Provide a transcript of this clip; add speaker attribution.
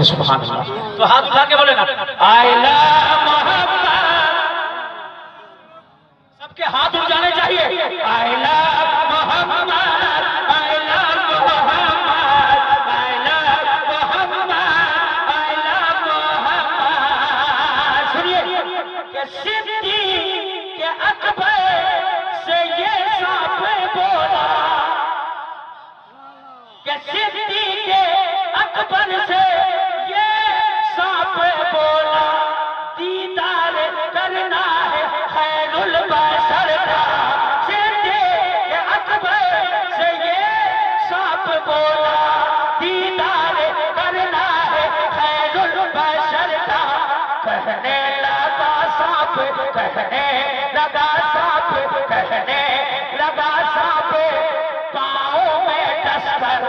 Speaker 1: سبحان اللہ. تو ہاتھ اٹھا کے بولے نا آئی لو محمد. سب کے ہاتھ اٹھ جانے چاہیے. آئی لو محمد, آئی لو محمد, آئی لو محمد, آئی لو محمد. سنیے کہ صدیق اکبر سے یہ سانپ بولا, کہ صدیق اکبر سے یہ سانپ بولا, دیدار کرنا ہے خیر البشر کا. صدیق اکبر سے یہ سانپ بولا, دیدار کرنا ہے خیر البشر کا. کہنے لگا سانپ, کہنے لگا سانپ, کہنے لگا سانپ, پاؤں میں دستر